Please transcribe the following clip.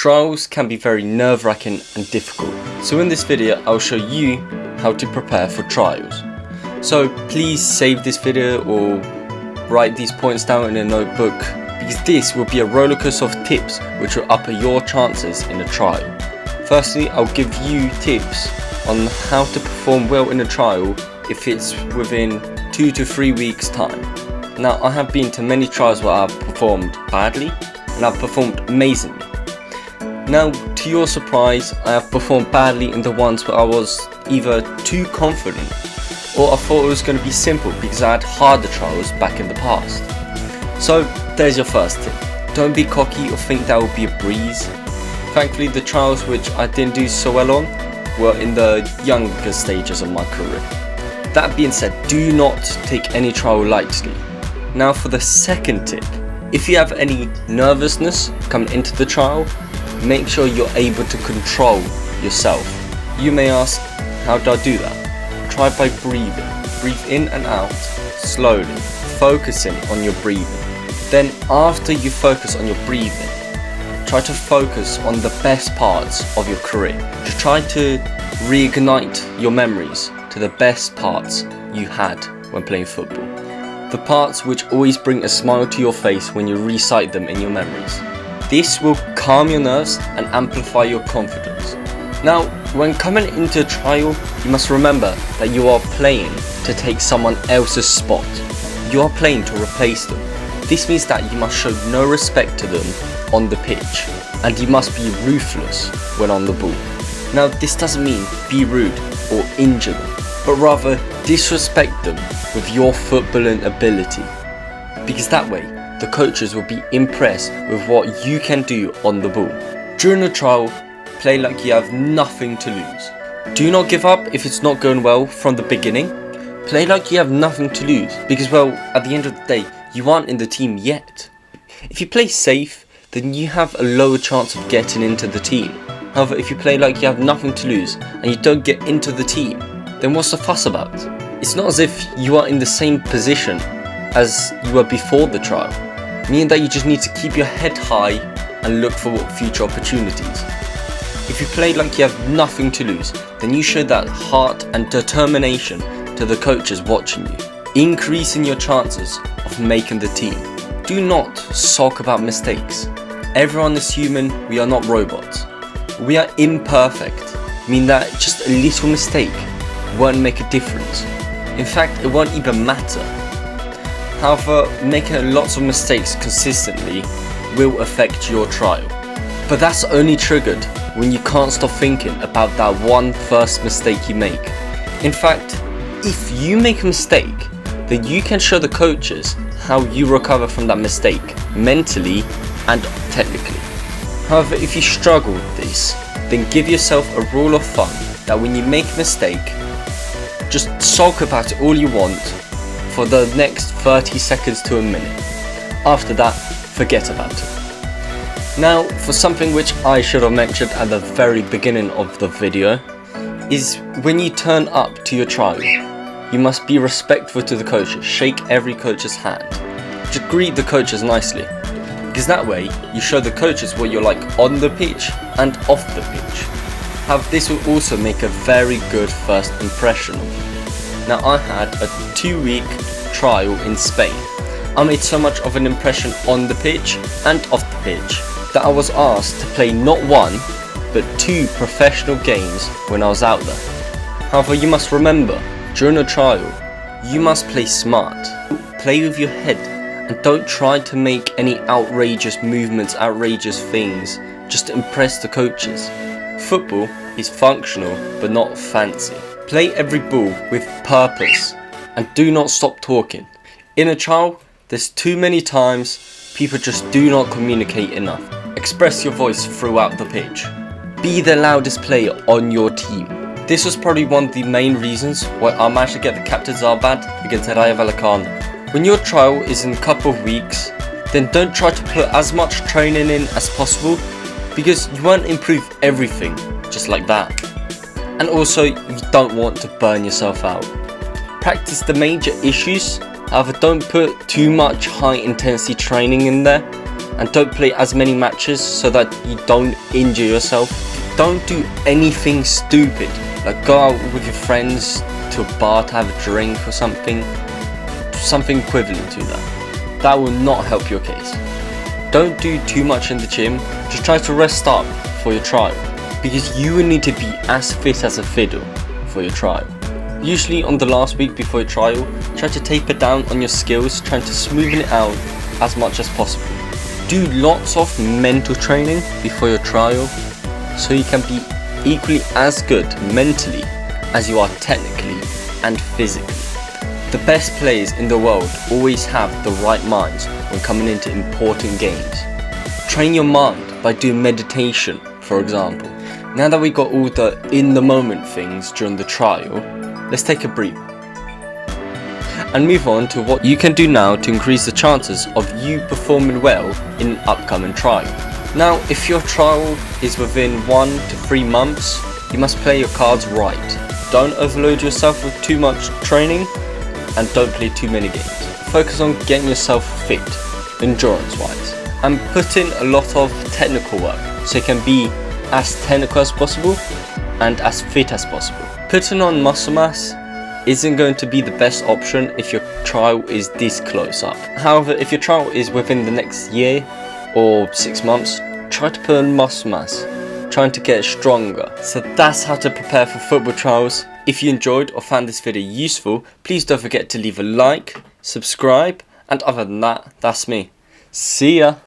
Trials can be very nerve-wracking and difficult, so in this video I'll show you how to prepare for trials. So please save this video or write these points down in a notebook, because this will be a rollercoaster of tips which will up your chances in a trial. Firstly, I'll give you tips on how to perform well in a trial if it's within 2 to 3 weeks time. Now, I have been to many trials where I've performed badly and I've performed amazingly. Now, to your surprise, I have performed badly in the ones where I was either too confident or I thought it was going to be simple because I had harder trials back in the past. So there's your first tip. Don't be cocky or think that will be a breeze. Thankfully, the trials which I didn't do so well on were in the younger stages of my career. That being said, do not take any trial lightly. Now for the second tip. If you have any nervousness coming into the trial, make sure you're able to control yourself. You may ask, how do I do that? Try by breathing. Breathe in and out slowly, focusing on your breathing. Then after you focus on your breathing, try to focus on the best parts of your career. To try to reignite your memories to the best parts you had when playing football. The parts which always bring a smile to your face when you recite them in your memories. This will calm your nerves and amplify your confidence. Now, when coming into a trial, you must remember that you are playing to take someone else's spot. You are playing to replace them. This means that you must show no respect to them on the pitch, and you must be ruthless when on the ball. Now, this doesn't mean be rude or injure them, but rather disrespect them with your footballing ability, because that way the coaches will be impressed with what you can do on the ball. During the trial, play like you have nothing to lose. Do not give up if it's not going well from the beginning. Play like you have nothing to lose, because well, at the end of the day, you aren't in the team yet. If you play safe, then you have a lower chance of getting into the team. However, if you play like you have nothing to lose and you don't get into the team, then what's the fuss about? It's not as if you are in the same position as you were before the trial, meaning that you just need to keep your head high and look for future opportunities. If you play like you have nothing to lose, then you show that heart and determination to the coaches watching you, increasing your chances of making the team. Do not sulk about mistakes. Everyone is human, we are not robots. We are imperfect, meaning that just a little mistake won't make a difference. In fact, it won't even matter. However, making lots of mistakes consistently will affect your trial. But that's only triggered when you can't stop thinking about that one first mistake you make. In fact, if you make a mistake, then you can show the coaches how you recover from that mistake, mentally and technically. However, if you struggle with this, then give yourself a rule of thumb that when you make a mistake, just sulk about it all you want for the next 30 seconds to a minute. After that, forget about it. Now, for something which I should have mentioned at the very beginning of the video, is when you turn up to your trial, you must be respectful to the coaches. Shake every coach's hand. Just greet the coaches nicely, because that way you show the coaches what you're like on the pitch and off the pitch. However, this will also make a very good first impression of you. Now, I had a 2-week trial in Spain. I made so much of an impression on the pitch and off the pitch that I was asked to play not 1 but 2 professional games when I was out there. However, you must remember, during a trial, you must play smart. Play with your head and don't try to make any outrageous movements, outrageous things just to impress the coaches. Football is functional but not fancy. Play every ball with purpose and do not stop talking. In a trial, there's too many times people just do not communicate enough. Express your voice throughout the pitch. Be the loudest player on your team. This was probably one of the main reasons why I managed to get the captain's armband against Rayo Vallecano. When your trial is in a couple of weeks, then don't try to put as much training in as possible, because you won't improve everything just like that. And also, you don't want to burn yourself out. Practice the major issues, however don't put too much high intensity training in there, and don't play as many matches so that you don't injure yourself. Don't do anything stupid, like go out with your friends to a bar to have a drink or something equivalent to that. That will not help your case. Don't do too much in the gym, just try to rest up for your trial, because you will need to be as fit as a fiddle for your trial. Usually on the last week before your trial, try to taper down on your skills, trying to smoothen it out as much as possible. Do lots of mental training before your trial, so you can be equally as good mentally as you are technically and physically. The best players in the world always have the right minds when coming into important games. Train your mind by doing meditation, for example. Now that we got all the in the moment things during the trial, let's take a breather and move on to what you can do now to increase the chances of you performing well in an upcoming trial. Now, if your trial is within 1 to 3 months, you must play your cards right. Don't overload yourself with too much training and don't play too many games. Focus on getting yourself fit, endurance wise, and put in a lot of technical work so you can be as technical as possible and as fit as possible. Putting on muscle mass isn't going to be the best option if your trial is this close up. However, if your trial is within the next year or 6 months, try to put on muscle mass, trying to get stronger. So that's how to prepare for football trials. If you enjoyed or found this video useful, please don't forget to leave a like, subscribe, and other than that, that's me. See ya!